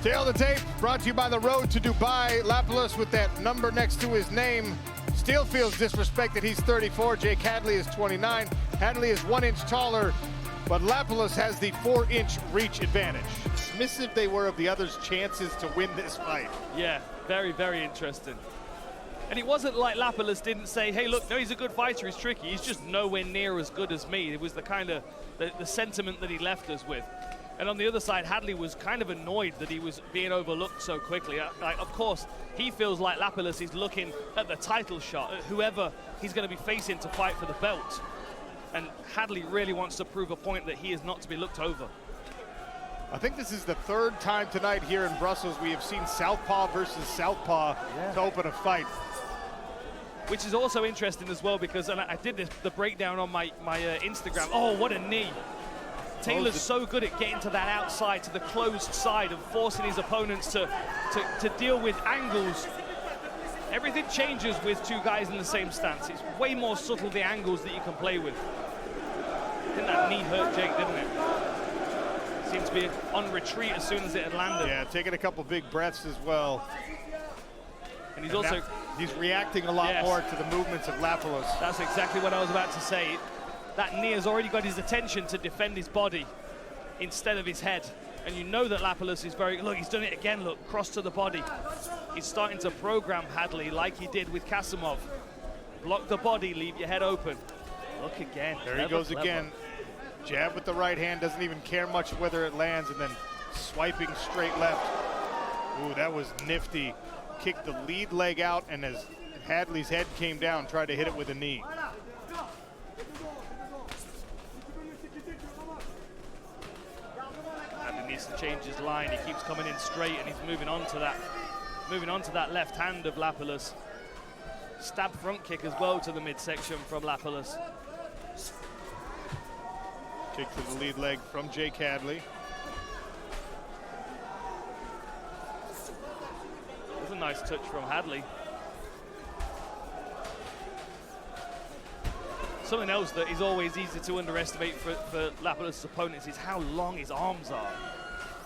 Tail the tape, brought to you by the Road to Dubai. Lapilus with that number next to his name. Still feels disrespected. He's 34. Jake Hadley is 29. Hadley is 1 inch taller, but Lapilus has the 4-inch reach advantage. Dismissive they were of the other's chances to win this fight. Yeah, very, very interesting. And it wasn't like Lapilus didn't say, hey, look, no, he's a good fighter, he's tricky. He's just nowhere near as good as me. It was the kind of, the sentiment that he left us with. And on the other side, Hadley was kind of annoyed that he was being overlooked so quickly. Like, of course, he feels like Lapilus is looking at the title shot, at whoever he's going to be facing to fight for the belt. And Hadley really wants to prove a point that he is not to be looked over. I think this is the 3rd time tonight here in Brussels we have seen Southpaw versus Southpaw to open a fight. Which is also interesting as well, because and I did the breakdown on my Instagram. Oh, what a knee. Taylor's so good at getting to that outside, to the closed side, and forcing his opponents to deal with angles. Everything changes with 2 guys in the same stance. It's way more subtle, the angles that you can play with. I think that knee hurt Jake, didn't it? Seemed to be on retreat as soon as it had landed. Yeah, taking a couple big breaths as well. And he's also... he's reacting a lot more to the movements of Lapilus. That's exactly what I was about to say. That knee has already got his attention to defend his body instead of his head. And you know that Lapilus is very... Look, he's done it again, look, cross to the body. He's starting to program Hadley like he did with Kasimov. Block the body, leave your head open. Look again. There he goes again. Jab with the right hand, doesn't even care much whether it lands, and then swiping straight left. Ooh, that was nifty. Kicked the lead leg out, and as Hadley's head came down, tried to hit it with a knee. Hadley needs to change his line. He keeps coming in straight, and he's moving on to that left hand of Lapilus. Stab front kick as well to the midsection from Lapilus. Kick to the lead leg from Jake Hadley. That's a nice touch from Hadley. Something else that is always easy to underestimate for Lapilus' opponents is how long his arms are.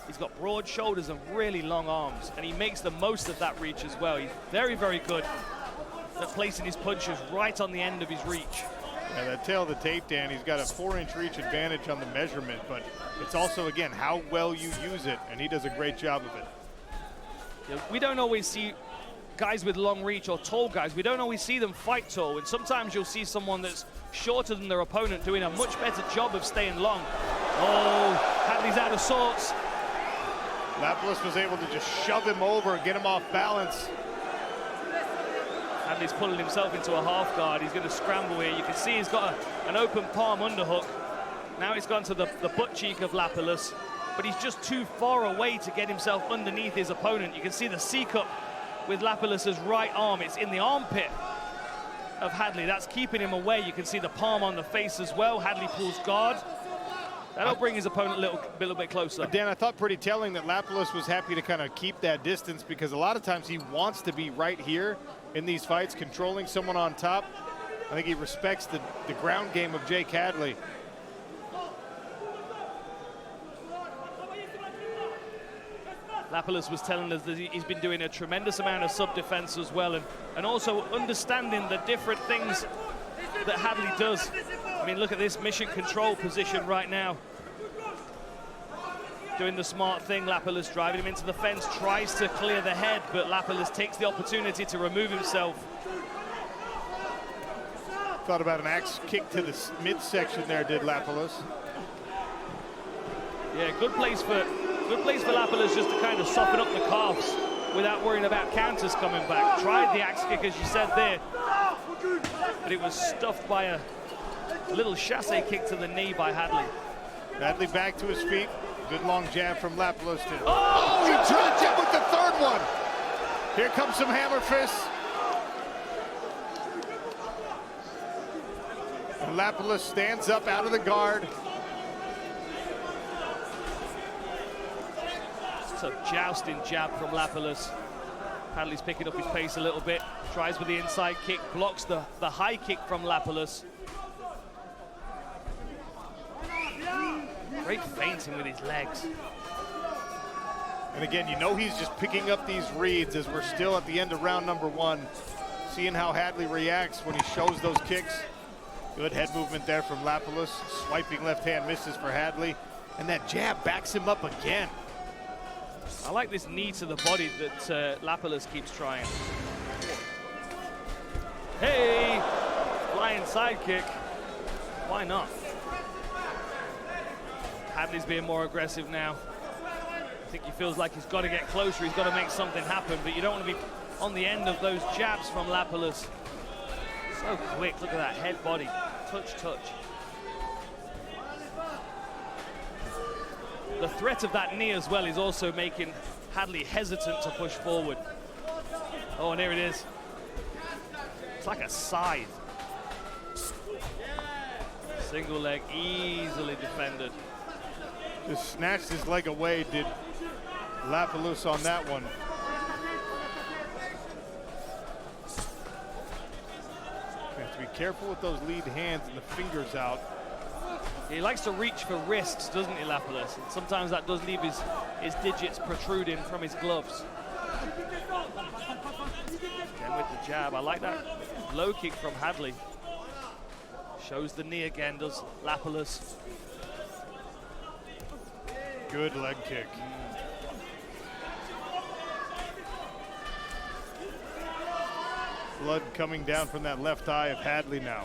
He's got broad shoulders and really long arms, and he makes the most of that reach as well. He's very, very good at placing his punches right on the end of his reach. Yeah, that tail of the tape, Dan, he's got a 4-inch reach advantage on the measurement, but it's also, again, how well you use it, and he does a great job of it. Yeah, we don't always see guys with long reach or tall guys. We don't always see them fight tall, and sometimes you'll see someone that's shorter than their opponent doing a much better job of staying long. Oh, Hadley's out of sorts. Lapilus was able to just shove him over, get him off balance. Hadley's pulling himself into a half guard. He's going to scramble here. You can see he's got an open palm underhook. Now he's gone to the butt cheek of Lapilus, but he's just too far away to get himself underneath his opponent. You can see the C-cup with Lapilus' right arm. It's in the armpit of Hadley. That's keeping him away. You can see the palm on the face as well. Hadley pulls guard. That'll bring his opponent a little bit closer. Dan, I thought pretty telling that Lapilus was happy to kind of keep that distance, because a lot of times he wants to be right here in these fights, controlling someone on top. I think he respects the ground game of Jake Hadley. Lapilus was telling us that he's been doing a tremendous amount of sub-defense as well, and also understanding the different things that Hadley does. I mean, look at this mission control position right now. Doing the smart thing, Lapilus driving him into the fence, tries to clear the head, but Lapilus takes the opportunity to remove himself. Thought about an axe kick to the midsection there, did Lapilus. Yeah, good place for Lapilus just to kind of soften up the calves without worrying about counters coming back. Tried the axe kick, as you said there, but it was stuffed by a little chassé kick to the knee by Hadley. Hadley back to his feet. Good long jab from Lapilus. Oh, he dropped him with the 3rd one. Here comes some hammer fists. And Lapilus stands up out of the guard. It's a jousting jab from Lapilus. Hadley's picking up his pace a little bit. Tries with the inside kick, blocks the high kick from Lapilus. Great feinting with his legs. And again, you know he's just picking up these reads as we're still at the end of round number 1. Seeing how Hadley reacts when he shows those kicks. Good head movement there from Lapilus. Swiping left hand misses for Hadley. And that jab backs him up again. I like this knee to the body that Lapilus keeps trying. Hey, flying side kick. Why not? Hadley's being more aggressive now. I think he feels like he's got to get closer. He's got to make something happen, but you don't want to be on the end of those jabs from Lapilus. So quick, look at that head body, touch. The threat of that knee as well is also making Hadley hesitant to push forward. Oh, and here it is. It's like a scythe. Single leg, easily defended. Just snatched his leg away, did Lapilus on that one. You have to be careful with those lead hands and the fingers out. He likes to reach for wrists, doesn't he, Lapilus? And sometimes that does leave his digits protruding from his gloves. Again with the jab. I like that low kick from Hadley. Shows the knee again, does Lapilus. Good leg kick. Blood coming down from that left eye of Hadley now.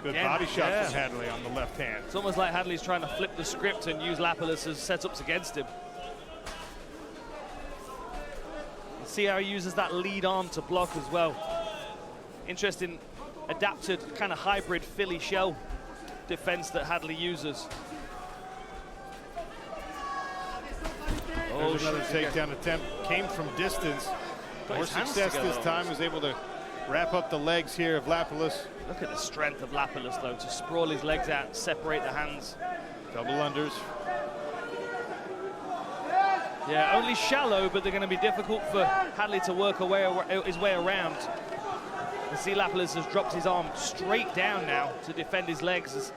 Good body shot from Hadley on the left hand. It's almost like Hadley's trying to flip the script and use Lapilus as setups against him. You see how he uses that lead arm to block as well. Interesting adapted kind of hybrid Philly shell defense that Hadley uses. There's another takedown attempt. Came from distance. More success this time. Was able to wrap up the legs here of Lapilus. Look at the strength of Lapilus, though, to sprawl his legs out and separate the hands. Double unders. Yeah, only shallow, but they're going to be difficult for Hadley to work his way around. You see Lapilus has dropped his arm straight down now to defend his legs as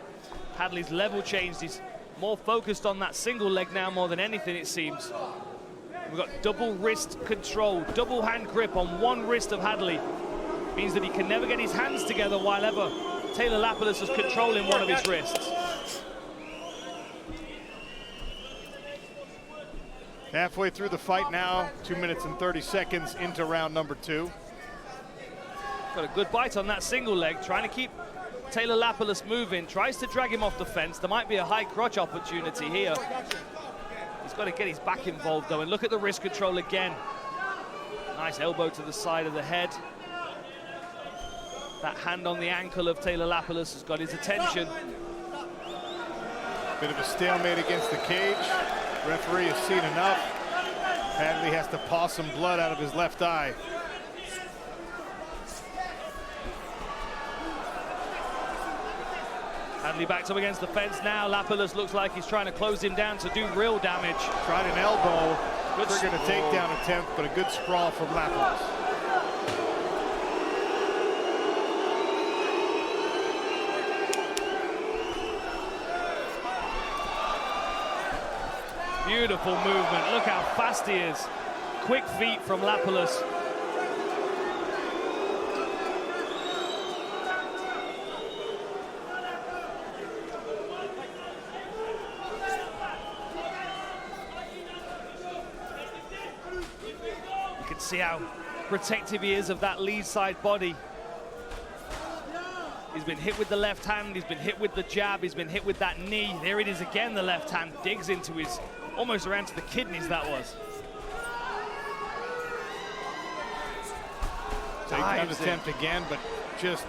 Hadley's level changed. He's more focused on that single leg now more than anything, it seems. We've got double wrist control, double hand grip on one wrist of Hadley. Means that he can never get his hands together while ever Taylor Lapilus is controlling one of his wrists. Halfway through the fight now, 2 minutes and 30 seconds into round number 2. Got a good bite on that single leg, trying to keep Taylor Lapilus moving, tries to drag him off the fence. There might be a high crotch opportunity here. He's got to get his back involved though, and look at the wrist control again. Nice elbow to the side of the head. That hand on the ankle of Taylor Lapilus has got his attention. Bit of a stalemate against the cage. Referee has seen enough. Hadley has to paw some blood out of his left eye. Hadley backs up against the fence now. Lapilus looks like he's trying to close him down to do real damage. Tried an elbow, triggered a takedown attempt, but a good sprawl from Lapilus. Beautiful movement. Look how fast he is. Quick feet from Lapilus. You can see how protective he is of that lead side body. He's been hit with the left hand, he's been hit with the jab, he's been hit with that knee. There it is again, the left hand digs into his, almost around to the kidneys that was. Takedown attempt again, but just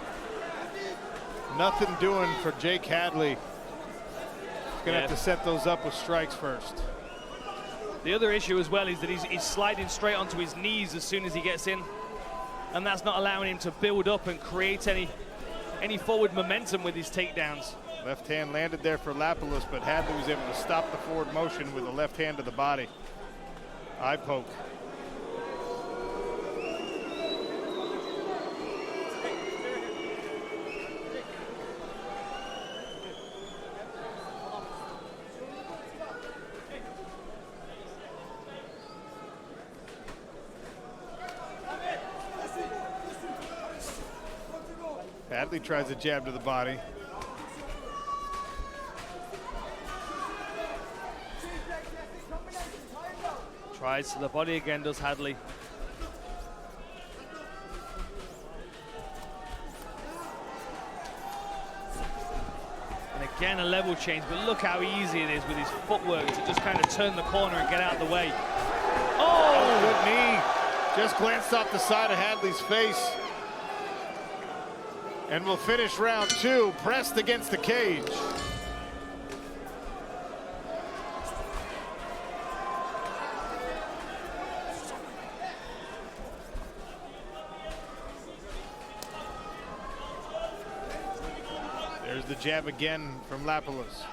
nothing doing for Jake Hadley. He's gonna have to set those up with strikes first. The other issue as well is that he's sliding straight onto his knees as soon as he gets in, and that's not allowing him to build up and create any forward momentum with his takedowns. Left hand landed there for Lapilus, but Hadley was able to stop the forward motion with a left hand to the body. Eye poke. Hadley tries a jab to the body. Tries to the body again, does Hadley. And again, a level change, but look how easy it is with his footwork to just kind of turn the corner and get out of the way. Oh! Good knee. Just glanced off the side of Hadley's face. And we'll finish round 2, pressed against the cage. There's the jab again from Lapilus.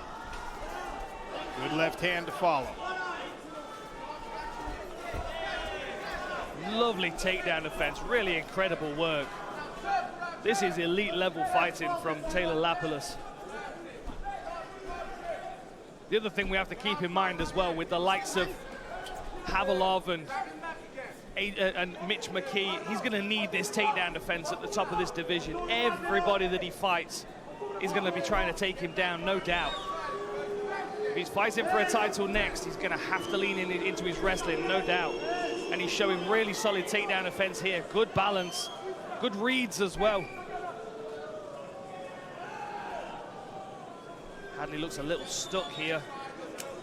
Good left hand to follow. Lovely takedown defense, really incredible work. This is elite level fighting from Taylor Lapilus. The other thing we have to keep in mind as well with the likes of Havilov and Mitch McKee, he's going to need this takedown defense at the top of this division. Everybody that he fights is going to be trying to take him down, no doubt. If he's fighting for a title next, he's going to have to lean into his wrestling, no doubt. And he's showing really solid takedown defense here. Good balance, good reads as well. Hadley looks a little stuck here.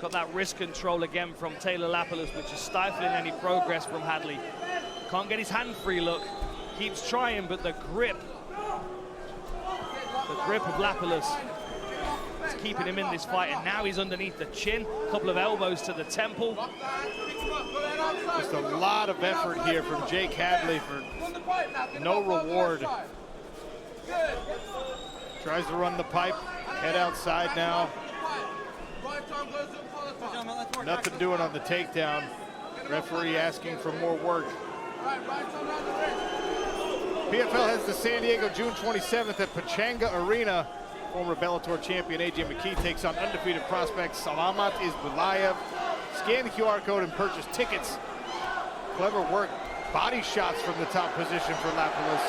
Got that wrist control again from Taylor Lapilus, which is stifling any progress from Hadley. Can't get his hand free, look. Keeps trying, but the grip of Lapilus is keeping him in this fight, and now he's underneath the chin. A couple of elbows to the temple. Just a lot of effort here from Jake Hadley for no reward. Tries to run the pipe, head outside now. Nothing doing on the takedown. Referee asking for more work. PFL has the San Diego June 27th at Pachanga Arena. Former Bellator champion AJ McKee takes on undefeated prospect Salamat Izbulayev. Scan the QR code and purchase tickets. Clever work. Body shots from the top position for Lapilus.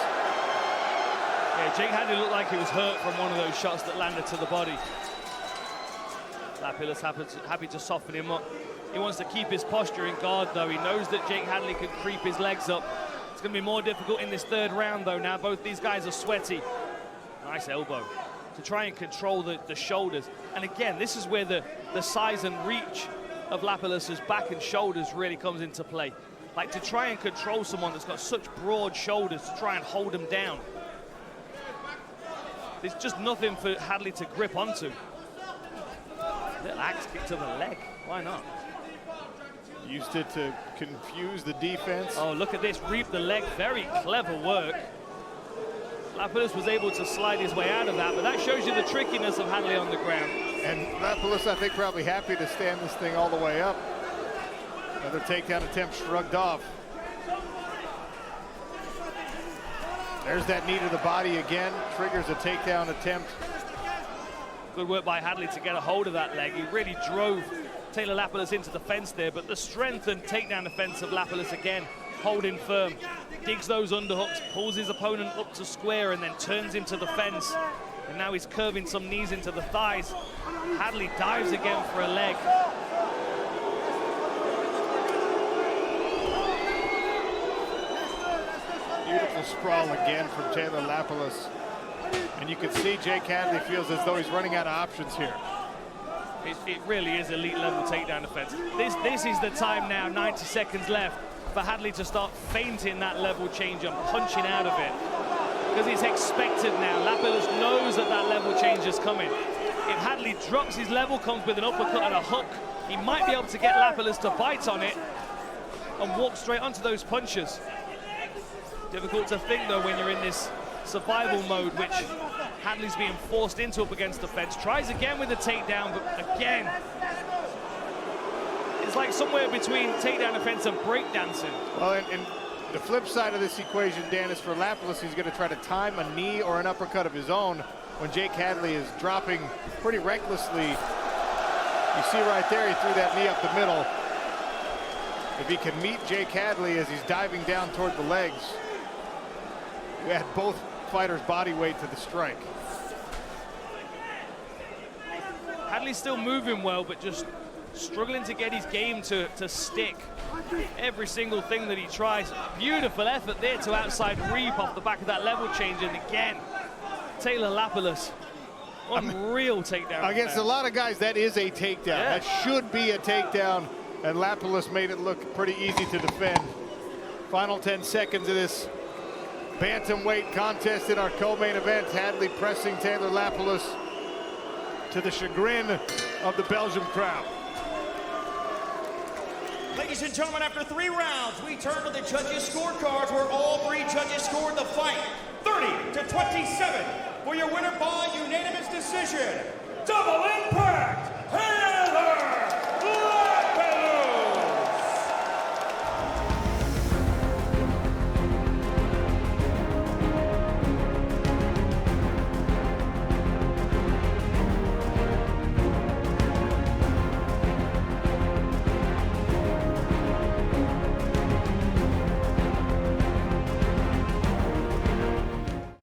Yeah, Jake Hadley looked like he was hurt from one of those shots that landed to the body. Lapilus happy to soften him up. He wants to keep his posture in guard, though. He knows that Jake Hadley can creep his legs up. It's going to be more difficult in this third round, though. Now both these guys are sweaty. Nice elbow to try and control the shoulders. And again, this is where the size and reach of Lapilus's back and shoulders really comes into play. Like, to try and control someone that's got such broad shoulders, to try and hold him down. There's just nothing for Hadley to grip onto. Little axe kick to the leg. Why not? Used it to confuse the defense. Oh, look at this. Reap the leg. Very clever work. Lapilus was able to slide his way out of that, but that shows you the trickiness of Hadley on the ground. And Lapilus, I think, probably happy to stand this thing all the way up. Another takedown attempt shrugged off. There's that knee to the body again. Triggers a takedown attempt. Good work by Hadley to get a hold of that leg. He really drove Taylor Lapilus into the fence there, but the strength and takedown defense of Lapilus again, holding firm. Digs those underhooks, pulls his opponent up to square, and then turns him to the fence. And now he's curving some knees into the thighs. Hadley dives again for a leg. Beautiful sprawl again from Taylor Lapilus. And you can see Jake Hadley feels as though he's running out of options here. It really is elite level takedown defense. This is the time now, 90 seconds left, for Hadley to start feinting that level change and punching out of it. Because it's expected now. Lapilus knows that level change is coming. If Hadley drops his level, comes with an uppercut and a hook, he might be able to get Lapilus to bite on it and walk straight onto those punches. Difficult to think, though, when you're in this survival mode, which Hadley's being forced into up against the fence. Tries again with the takedown, but again, it's like somewhere between takedown defense and breakdancing. Well, and the flip side of this equation, Dan, is for Lapilus. He's going to try to time a knee or an uppercut of his own when Jake Hadley is dropping pretty recklessly. You see right there, he threw that knee up the middle. If he can meet Jake Hadley as he's diving down toward the legs, you had both fighter's body weight to the strike. Hadley's still moving well, but just struggling to get his game to stick. Every single thing that he tries. Beautiful effort there to outside reap off the back of that level change. And again, Taylor Lapilus, unreal takedown. Against a lot of guys, that is a takedown. Yeah. That should be a takedown. And Lapilus made it look pretty easy to defend. Final 10 seconds of this bantamweight contest in our co-main event. Hadley pressing Taylor Lapilus to the chagrin of the Belgium crowd. Ladies and gentlemen, after 3 rounds, we turn to the judges' scorecards where all 3 judges scored the fight 30-27 for your winner by unanimous decision. Double impact!